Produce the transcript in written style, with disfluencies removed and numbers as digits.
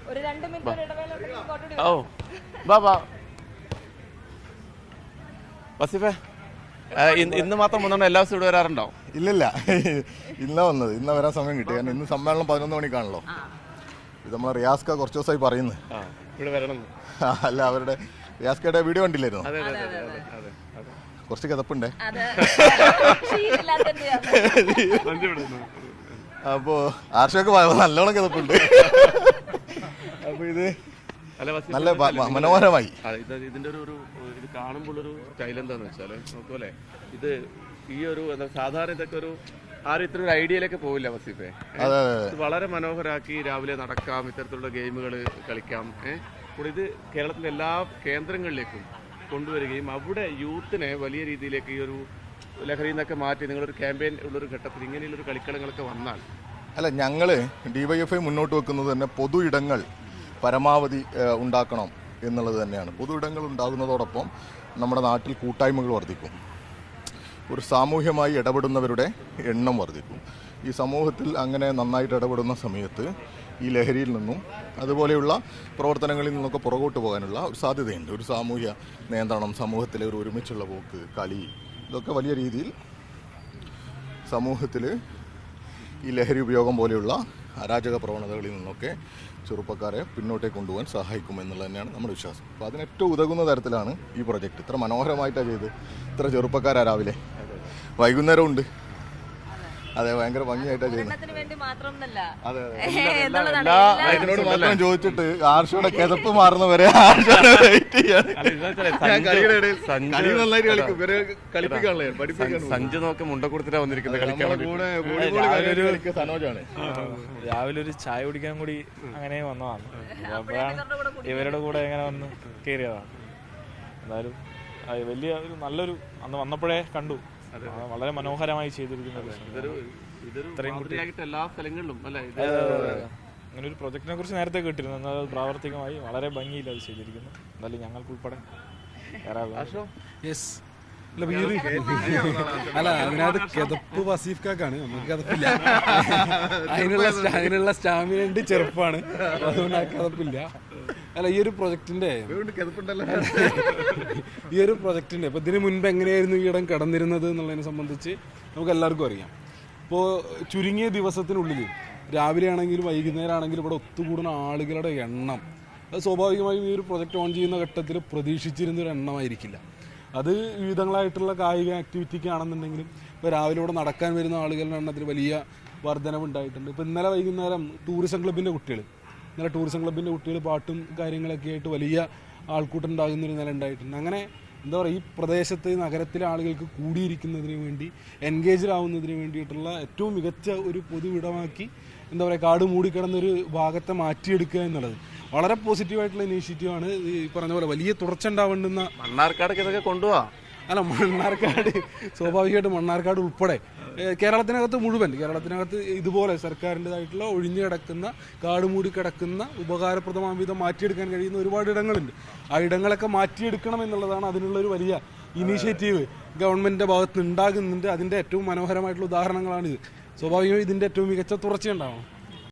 ഒരു 2 മിനിറ്റ് ഇടവേള. ഓ ബാ ബാ വസീഫെ, ഇന്ന് മാത്രം വന്നോണ്ട് എല്ലാ ദിവസവും ഇവിടെ വരാറുണ്ടോ? ഇല്ലില്ല, ഇന്നാ വന്നത്. ഇന്ന് വരാൻ സമയം കിട്ടി. കാരണം ഇന്ന് സമ്മേളനം 11 മണിക്കാണല്ലോ. ഇത് നമ്മളെ റിയാസ്ക കുറച്ച് ദിവസമായി പറയുന്നത് ഇവിടെ വരണം. അല്ല, അവരുടെ റിയാസ്കയുടെ വീഡിയോ കണ്ടില്ലായിരുന്നു? കുറച്ച് കിതപ്പുണ്ടേ. അപ്പോ ആർഷൊക്കെ നല്ലോണം കിതപ്പുണ്ട്. അപ്പൊ ഇത് നല്ല മനോഹരമായി. ഇതിന്റെ ഒരു ഇത് കാണുമ്പോൾ ഒരു സ്റ്റൈൽ എന്താന്ന് വെച്ചാല് നോക്കൂല്ലേ, ഇത് ഈ ഒരു സാധാരണ ഇതൊക്കെ ഒരു ആരും ഇത്ര ഒരു ഐഡിയയിലൊക്കെ പോവില്ല വസീഫെ. ഇത് വളരെ മനോഹരമാക്കി രാവിലെ നടക്കാം, ഇത്തരത്തിലുള്ള ഗെയിമുകൾ കളിക്കാം. കൂടെ ഇത് കേരളത്തിലെ എല്ലാ കേന്ദ്രങ്ങളിലേക്കും കൊണ്ടുവരികയും അവിടെ യൂത്തിനെ വലിയ രീതിയിലേക്ക് ഈ ഒരു ലഹരിയിൽ നിന്നൊക്കെ മാറ്റി നിങ്ങളൊരു ക്യാമ്പയിൻ ഉള്ളൊരു ഘട്ടത്തിൽ ഇങ്ങനെയുള്ളൊരു കളിക്കളങ്ങളൊക്കെ വന്നാൽ. അല്ല, ഞങ്ങള് DYFI മുന്നോട്ട് വെക്കുന്നത് തന്നെ പൊതു ഇടങ്ങൾ പരമാവധി ഉണ്ടാക്കണം എന്നുള്ളത് തന്നെയാണ്. പൊതു ഇടങ്ങൾ ഉണ്ടാകുന്നതോടൊപ്പം നമ്മുടെ നാട്ടിൽ കൂട്ടായ്മകൾ വർദ്ധിക്കും, ഒരു സാമൂഹ്യമായി ഇടപെടുന്നവരുടെ എണ്ണം വർദ്ധിക്കും. ഈ സമൂഹത്തിൽ അങ്ങനെ നന്നായിട്ട് ഇടപെടുന്ന സമയത്ത് ഈ ലഹരിയിൽ നിന്നും അതുപോലെയുള്ള പ്രവർത്തനങ്ങളിൽ നിന്നൊക്കെ പുറകോട്ട് പോകാനുള്ള ഒരു സാധ്യതയുണ്ട്. ഒരു സാമൂഹ്യ നിയന്ത്രണം, സമൂഹത്തിലെ ഒരു ഒരുമിച്ചുള്ള പോക്ക്, കളി, ഇതൊക്കെ വലിയ രീതിയിൽ സമൂഹത്തിൽ ഈ ലഹരി ഉപയോഗം പോലെയുള്ള അരാജക പ്രവണതകളിൽ നിന്നൊക്കെ ചെറുപ്പക്കാരെ പിന്നോട്ടേക്ക് കൊണ്ടുപോകാൻ സഹായിക്കും എന്നുള്ളത് തന്നെയാണ് നമ്മുടെ വിശ്വാസം. അപ്പോൾ അതിനേറ്റവും ഉതകുന്ന തരത്തിലാണ് ഈ പ്രൊജക്റ്റ്. ഇത്ര മനോഹരമായിട്ടാണ് ചെയ്ത്. ഇത്ര ചെറുപ്പക്കാരാ രാവിലെ, വൈകുന്നേരം ഉണ്ട്. അതെ, ഭയങ്കര ഭംഗിയായിട്ടാണ് ചെയ്യുന്നത്. ഇതിനോട് മാത്രം ചോദിച്ചിട്ട് ആർഷയുടെ കിതപ്പ് മാറുന്നവരെ ആർഷയുടെ വെയിറ്റ് ചെയ്യാണ്. സഞ്ജു നോക്കി മുണ്ട കൊടുത്തിട്ടാ വന്നിരിക്കുന്നത് സനോജാണ്. രാവിലെ ഒരു ചായ കുടിക്കാൻ കൂടി അങ്ങനെ വന്നതാണ്. ഇവരുടെ കൂടെ എങ്ങനെ വന്ന് കയറിയതാണ്. എന്തായാലും വലിയ ഒരു നല്ലൊരു അന്ന് വന്നപ്പോഴേ കണ്ടു, വളരെ മനോഹരമായി ചെയ്തിരിക്കുന്നത്. എല്ലാ സ്ഥലങ്ങളിലും അങ്ങനെ ഒരു പ്രൊജക്റ്റിനെ കുറിച്ച് നേരത്തെ കേട്ടിരുന്നു. എന്നാൽ അത് പ്രാവർത്തികമായി വളരെ ഭംഗിയിൽ അത് ചെയ്തിരിക്കുന്നു. എന്തായാലും ഞങ്ങൾക്കുൾപ്പെടെ അല്ല, അതിനകത്ത് കിതപ്പ് വസീഫ് കാക്കാണ്, നമുക്ക് കിതപ്പില്ല. അതിനുള്ള സ്റ്റാമിന ഉണ്ട്, ചെറുപ്പാണ്, അതുകൊണ്ട് ആ കിതപ്പില്ല. അല്ല, ഈ ഒരു പ്രൊജക്ടിന്റെ ഇപ്പൊ ഇതിന് മുൻപ് എങ്ങനെയായിരുന്നു ഈ ഇടം കിടന്നിരുന്നത് എന്നുള്ളതിനെ സംബന്ധിച്ച് നമുക്ക് എല്ലാവർക്കും അറിയാം. ഇപ്പോൾ ചുരുങ്ങിയ ദിവസത്തിനുള്ളിൽ രാവിലെ ആണെങ്കിലും വൈകുന്നേരം ആണെങ്കിലും ഇവിടെ ഒത്തുകൂടുന്ന ആളുകളുടെ എണ്ണം അത് സ്വാഭാവികമായും ഈ ഒരു പ്രൊജക്ട് ഓൺ ചെയ്യുന്ന ഘട്ടത്തിൽ പ്രതീക്ഷിച്ചിരുന്ന ഒരു എണ്ണമായിരിക്കില്ല. അത് വിവിധങ്ങളായിട്ടുള്ള കായിക ആക്ടിവിറ്റിക്ക് ആണെന്നുണ്ടെങ്കിലും ഇപ്പോൾ രാവിലെ ഇവിടെ നടക്കാൻ വരുന്ന ആളുകളുടെ എണ്ണത്തിൽ വലിയ വർധനവുണ്ടായിട്ടുണ്ട്. ഇപ്പോൾ ഇന്നലെ വൈകുന്നേരം ടൂറിസം ക്ലബിൻ്റെ കുട്ടികൾ പാട്ടും കാര്യങ്ങളൊക്കെ ആയിട്ട് വലിയ ആൾക്കൂട്ടം ഉണ്ടാകുന്നൊരു നില ഉണ്ടായിട്ടുണ്ട്. അങ്ങനെ എന്താ പറയുക, ഈ പ്രദേശത്ത് നഗരത്തിലെ ആളുകൾക്ക് കൂടിയിരിക്കുന്നതിന് വേണ്ടി എൻഗേജ്ഡ് ആവുന്നതിന് വേണ്ടിയിട്ടുള്ള ഏറ്റവും മികച്ച ഒരു പൊതുവിടമാക്കി എന്താ പറയുക, കാട് മൂടിക്കിടന്നൊരു ഭാഗത്തെ മാറ്റിയെടുക്കുക എന്നുള്ളത് വളരെ പോസിറ്റീവായിട്ടുള്ള ഇനീഷ്യേറ്റീവാണ്. ഈ പറഞ്ഞ പോലെ വലിയ തുടർച്ച ഉണ്ടാവേണ്ടുന്ന മണ്ണാർക്കാടൊക്കെ ഇതൊക്കെ കൊണ്ടുപോകാം. അല്ല, മണ്ണാർക്കാട് സ്വാഭാവികമായിട്ടും മണ്ണാർക്കാട് ഉൾപ്പെടെ കേരളത്തിനകത്ത് ഇതുപോലെ സർക്കാരിൻ്റെതായിട്ടുള്ള ഒഴിഞ്ഞു കിടക്കുന്ന കാട് മൂടി കിടക്കുന്ന ഉപകാരപ്രദമായ വിധം മാറ്റിയെടുക്കാൻ കഴിയുന്ന ഒരുപാട് ഇടങ്ങളുണ്ട്. ആ ഇടങ്ങളൊക്കെ മാറ്റിയെടുക്കണം എന്നുള്ളതാണ് അതിനുള്ളൊരു വലിയ ഇനീഷ്യേറ്റീവ് ഗവൺമെൻറ്റിൻ്റെ ഭാഗത്ത് ഉണ്ടാകുന്നുണ്ട്. അതിൻ്റെ ഏറ്റവും മനോഹരമായിട്ടുള്ള ഉദാഹരണങ്ങളാണിത്. സ്വാഭാവികമായി ഇതിൻ്റെ ഏറ്റവും മികച്ച തുടർച്ചയുണ്ടാവണം.